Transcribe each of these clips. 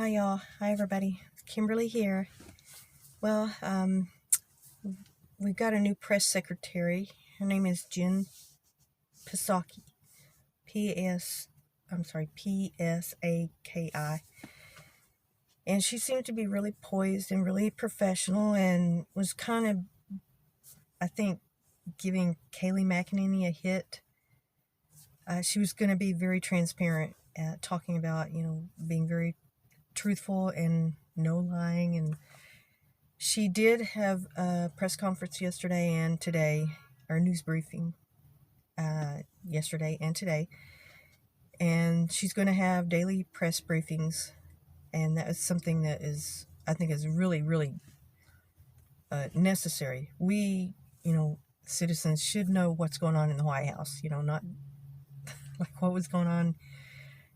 Hi y'all. Hi everybody. Kimberly here. Well, we've got a new press secretary. Her name is Jen Psaki. Psaki. And she seemed to be really poised and really professional and was kind of, I think, giving Kayleigh McEnany a hit. She was going to be very transparent, talking about, being very truthful and no lying. And she did have a press conference yesterday and today, or news briefing yesterday and today. And she's going to have daily press briefings. And that is something that I think is really, really necessary. We, citizens should know what's going on in the White House, not like what was going on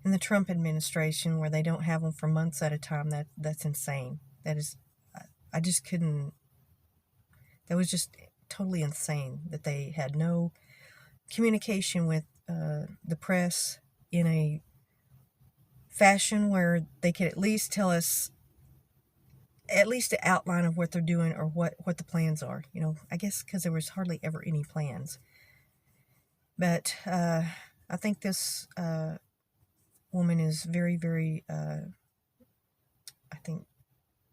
in the Trump administration where they don't have them for months at a time. That's insane. I just couldn't, that was just totally insane that they had no communication with the press in a fashion where they could at least tell us at least an outline of what they're doing or what the plans are. I guess because there was hardly ever any plans. But I think this woman is very, very, I think,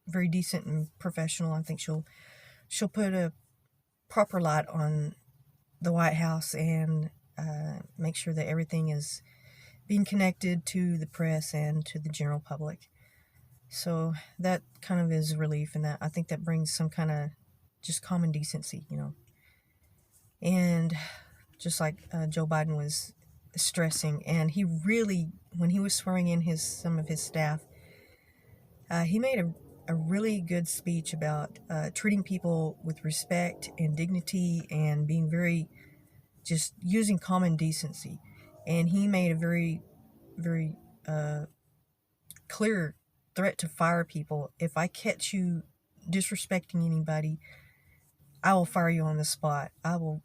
very decent and professional. I think she'll put a proper light on the White House and make sure that everything is being connected to the press and to the general public. So that kind of is a relief, and that I think that brings some kind of just common decency, And just like Joe Biden was stressing, and he really, when he was swearing in some of his staff, he made a really good speech about treating people with respect and dignity and being very, just using common decency. And he made a very, very clear threat to fire people. If I catch you disrespecting anybody, I will fire you on the spot. I will,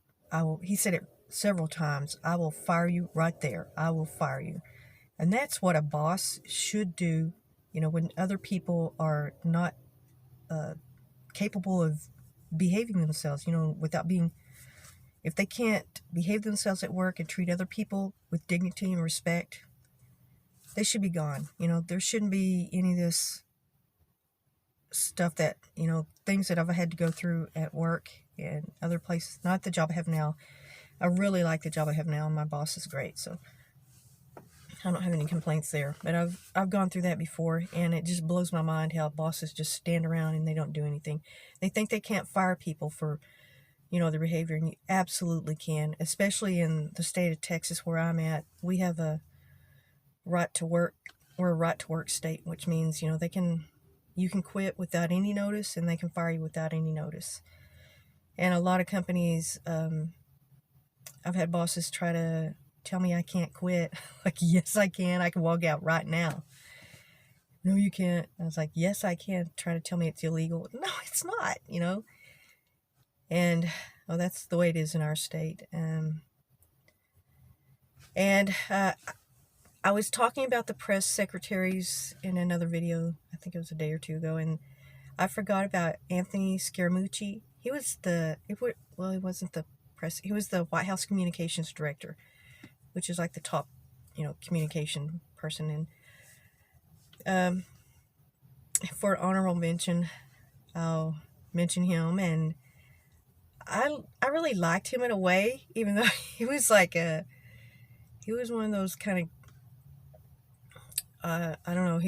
he said it several times. I will fire you right there. I will fire you. And that's what a boss should do, when other people are not capable of behaving themselves, without being, if they can't behave themselves at work and treat other people with dignity and respect, they should be gone. There shouldn't be any of this stuff that, things that I've had to go through at work and other places, not the job I have now. I really like the job I have now, and my boss is great, so I don't have any complaints there. But I've gone through that before, and it just blows my mind how bosses just stand around and they don't do anything. They think they can't fire people for, their behavior, and you absolutely can, especially in the state of Texas where I'm at. We have a right to work. We're a right to work state, which means, you can quit without any notice, and they can fire you without any notice. And a lot of companies, I've had bosses try to tell me I can't quit. Like, yes, I can. I can walk out right now. No, you can't. I was like, yes, I can. Try to tell me it's illegal. No, it's not, And, that's the way it is in our state. And I was talking about the press secretaries in another video. I think it was a day or two ago. And I forgot about Anthony Scaramucci. He was he wasn't the press. He was the White House communications director, which is like the top, communication person. And for honorable mention, I'll mention him. And I really liked him in a way, even though he was he was one of those kind of, I don't know,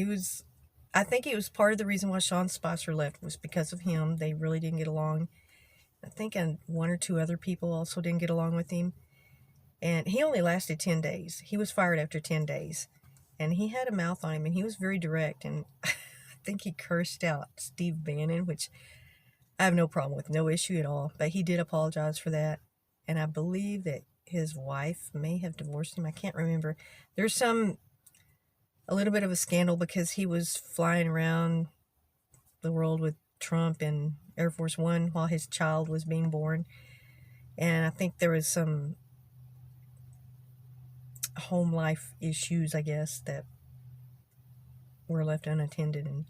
I think it was part of the reason why Sean Spicer left was because of him. They really didn't get along. I think one or two other people also didn't get along with him. And he only lasted 10 days. He was fired after 10 days. And he had a mouth on him, and he was very direct. And I think he cursed out Steve Bannon, which I have no problem with, no issue at all. But he did apologize for that. And I believe that his wife may have divorced him. I can't remember. There's a little bit of a scandal because he was flying around the world with Trump in Air Force One while his child was being born. And I think there was some home life issues, I guess, that were left unattended. And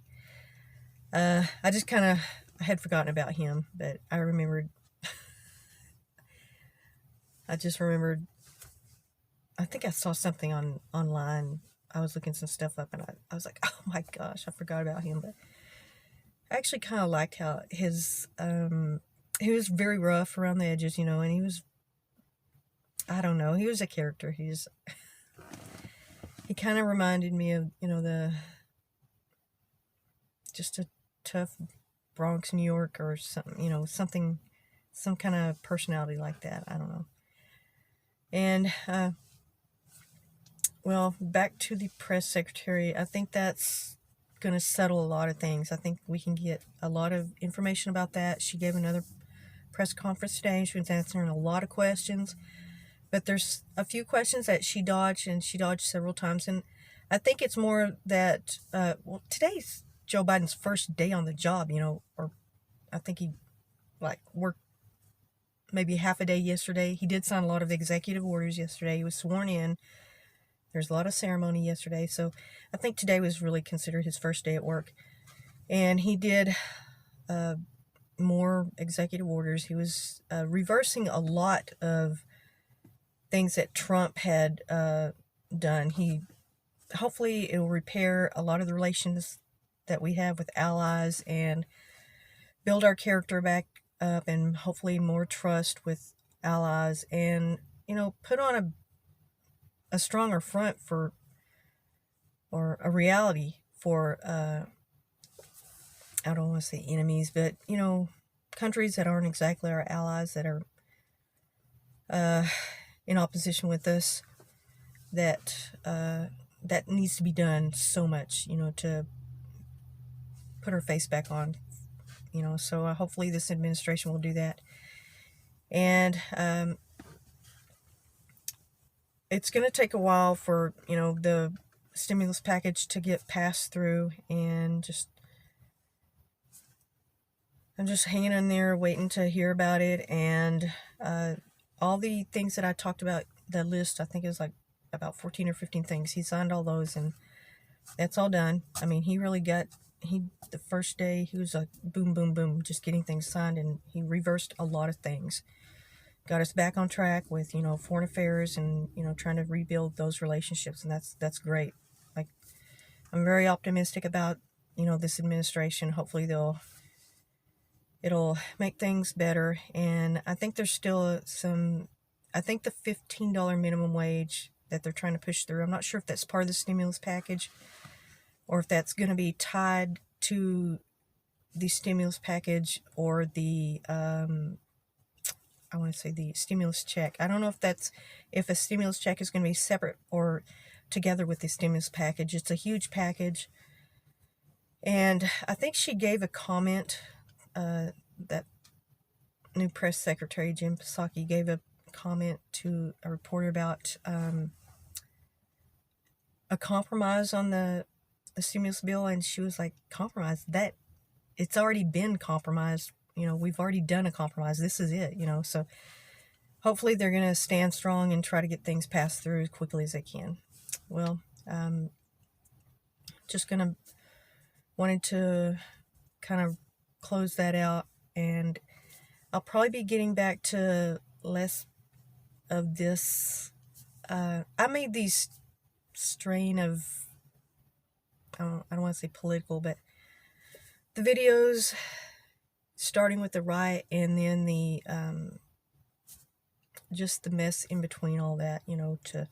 I just I had forgotten about him, but I just remembered, I think I saw something online. I was looking some stuff up, and I was like, oh my gosh, I forgot about him. But I actually kind of liked how he was very rough around the edges, and he was, I don't know, he was a character. He kind of reminded me of, just a tough Bronx, New York, or something, some kind of personality like that. I don't know. And, well, back to the press secretary. I think that's going to settle a lot of things. I think we can get a lot of information about that. She gave another press conference today. She was answering a lot of questions, but there's a few questions that she dodged, and she dodged several times. And I think it's more that, today's Joe Biden's first day on the job, or I think he worked maybe half a day yesterday. He did sign a lot of executive orders yesterday. He was sworn in. There's a lot of ceremony yesterday, so I think today was really considered his first day at work. And he did more executive orders. He was reversing a lot of things that Trump had done. Hopefully it will repair a lot of the relations that we have with allies and build our character back up, and hopefully more trust with allies, and put on a stronger front or a reality for I don't want to say enemies, but countries that aren't exactly our allies, that are in opposition with us, that needs to be done so much, to put our face back on, so hopefully this administration will do that. And it's going to take a while for the stimulus package to get passed through, and I'm just hanging in there waiting to hear about it. And all the things that I talked about, the list, I think it was like about 14 or 15 things, he signed all those, and that's all done. I mean, the first day he was like boom boom boom, just getting things signed, and he reversed a lot of things, got us back on track with foreign affairs, and trying to rebuild those relationships, and that's great. Like, I'm very optimistic about this administration. Hopefully it'll make things better. And I think there's still I think the $15 minimum wage that they're trying to push through, I'm not sure if that's part of the stimulus package or if that's going to be tied to the stimulus package, or the I want to say the stimulus check. I don't know if a stimulus check is going to be separate or together with the stimulus package. It's a huge package. And I think she gave a comment, that new press secretary, Jen Psaki, gave a comment to a reporter about a compromise on the stimulus bill. And she was like, compromise? That it's already been compromised. We've already done a compromise. This is it, so hopefully they're going to stand strong and try to get things passed through as quickly as they can. Well, just wanted to kind of close that out, and I'll probably be getting back to less of this. I made these strain of, I don't want to say political, but the videos starting with the riot, and then the just the mess in between all that, to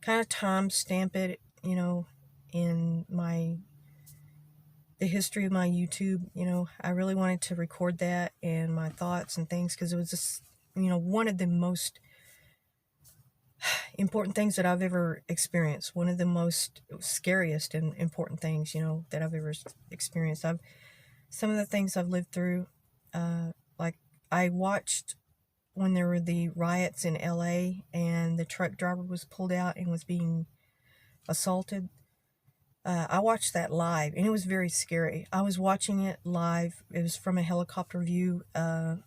kind of time stamp it, in the history of my YouTube. I really wanted to record that and my thoughts and things, because it was just, one of the most important things that I've ever experienced. One of the most scariest and important things, that I've ever experienced. Some of the things I've lived through, like I watched when there were the riots in LA and the truck driver was pulled out and was being assaulted. I watched that live, and it was very scary. I was watching it live. It was from a helicopter view, and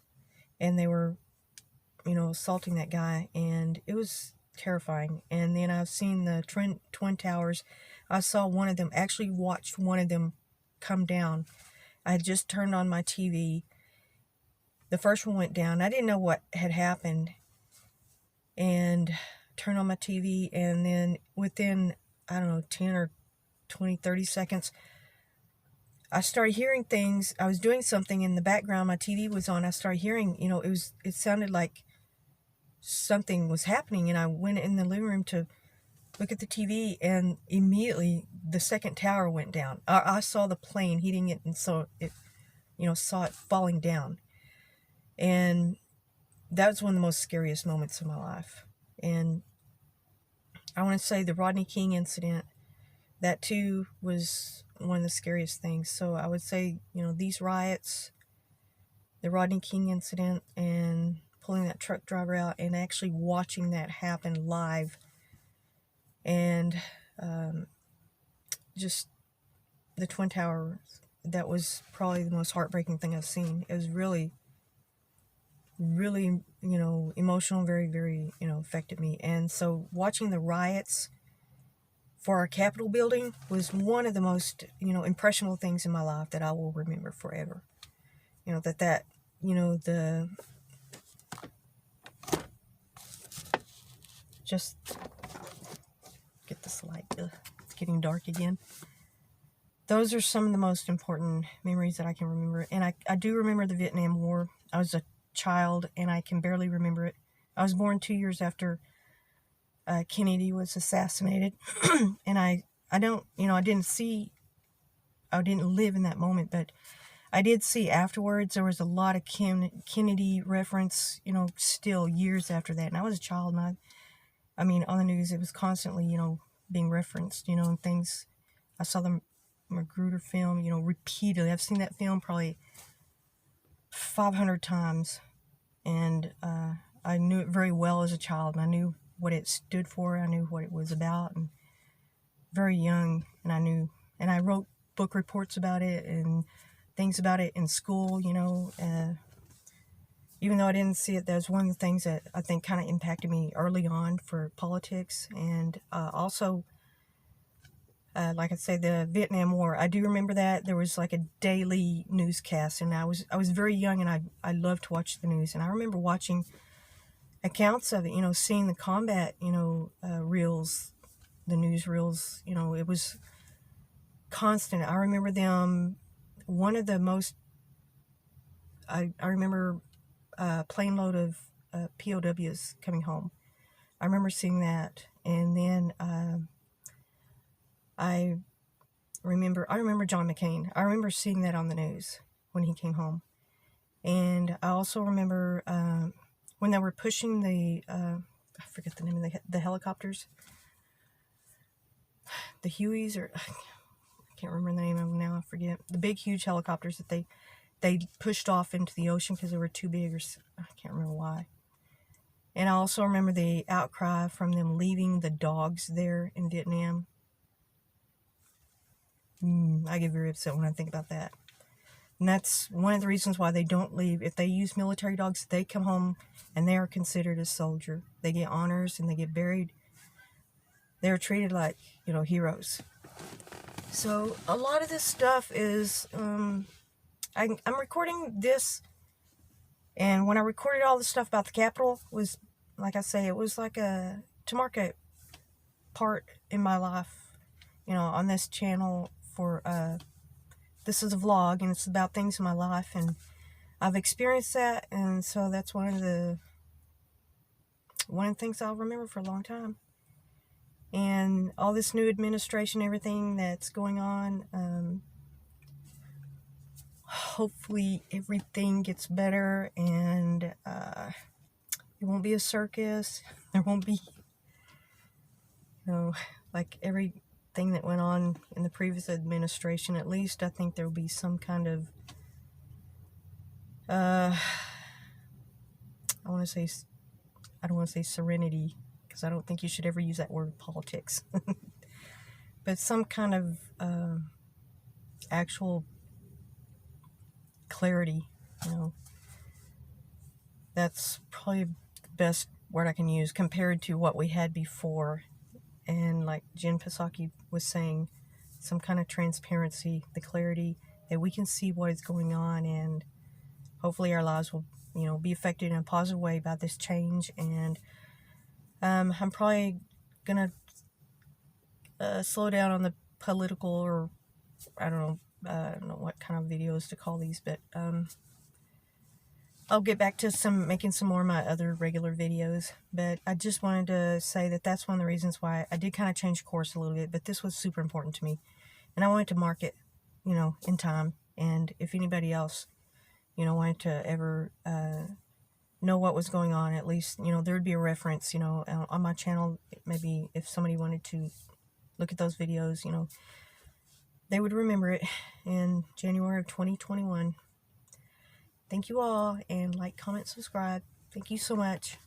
they were, assaulting that guy, and it was terrifying. And then I've seen the Twin Towers. I saw one of them, actually watched one of them come down. I had just turned on my TV. The first one went down. I didn't know what had happened. And turned on my TV, and then within, I don't know, 10 or 20, 30 seconds, I started hearing things. I was doing something in the background. My TV was on. I started hearing, it sounded like something was happening. And I went in the living room to look at the TV, and immediately the second tower went down. I saw the plane hitting it, and so it, saw it falling down. And that was one of the most scariest moments of my life. And I want to say the Rodney King incident, that too was one of the scariest things. So I would say, these riots, the Rodney King incident, and pulling that truck driver out and actually watching that happen live, and just the Twin Towers, that was probably the most heartbreaking thing I've seen. It was really, really, emotional, very, very, affected me. And so watching the riots for our Capitol building was one of the most, impressionable things in my life that I will remember forever. Just get this light. It's getting dark again. Those are some of the most important memories that I can remember. And I do remember the Vietnam War. I was a child, and I can barely remember it. I was born 2 years after Kennedy was assassinated. And I didn't live in that moment, but I did see afterwards there was a lot of Kennedy reference, still years after that. And I was a child, and on the news, it was constantly, being referenced, and things. I saw the Magruder film, repeatedly. I've seen that film probably 500 times, and I knew it very well as a child, and I knew what it stood for. I knew what it was about, and very young, and I wrote book reports about it and things about it in school, even though I didn't see it. That was one of the things that I think kind of impacted me early on for politics. And also, like I say, the Vietnam War, I do remember that there was like a daily newscast, and I was very young, and I loved to watch the news. And I remember watching accounts of it, seeing the combat, reels, the news reels, it was constant. I remember them. One of the most, I remember a plane load of POWs coming home. I remember seeing that. And then I remember John McCain. I remember seeing that on the news when he came home. And I also remember when they were pushing the, I forget the name of the helicopters, the Hueys, or I can't remember the name of them now, I forget. The big, huge helicopters that they pushed off into the ocean because they were too big, or I can't remember why. And I also remember the outcry from them leaving the dogs there in Vietnam. I get very upset when I think about that. And that's one of the reasons why they don't leave. If they use military dogs, they come home and they are considered a soldier. They get honors and they get buried. They're treated like, heroes. So a lot of this stuff is, I'm recording this, and when I recorded all the stuff about the Capitol, was, like I say, it was like to mark a part in my life, on this channel for, this is a vlog, and it's about things in my life, and I've experienced that, and so that's one of the things I'll remember for a long time. And all this new administration, everything that's going on, hopefully everything gets better, and it won't be a circus. There won't be, like everything that went on in the previous administration. At least I think there will be some kind of, I don't want to say serenity, because I don't think you should ever use that word in politics. But some kind of actual clarity, that's probably the best word I can use compared to what we had before. and like Jen Psaki was saying, some kind of transparency, the clarity that we can see what is going on, and hopefully our lives will, be affected in a positive way by this change. And I'm probably gonna slow down on the political, or I don't know what kind of videos to call these, but I'll get back to making some more of my other regular videos. But I just wanted to say that that's one of the reasons why I did kind of change course a little bit, but this was super important to me, and I wanted to mark it, in time. And if anybody else, wanted to ever know what was going on, at least, there would be a reference, on my channel. Maybe if somebody wanted to look at those videos, they would remember it in January of 2021. Thank you all, and like, comment, subscribe. Thank you so much.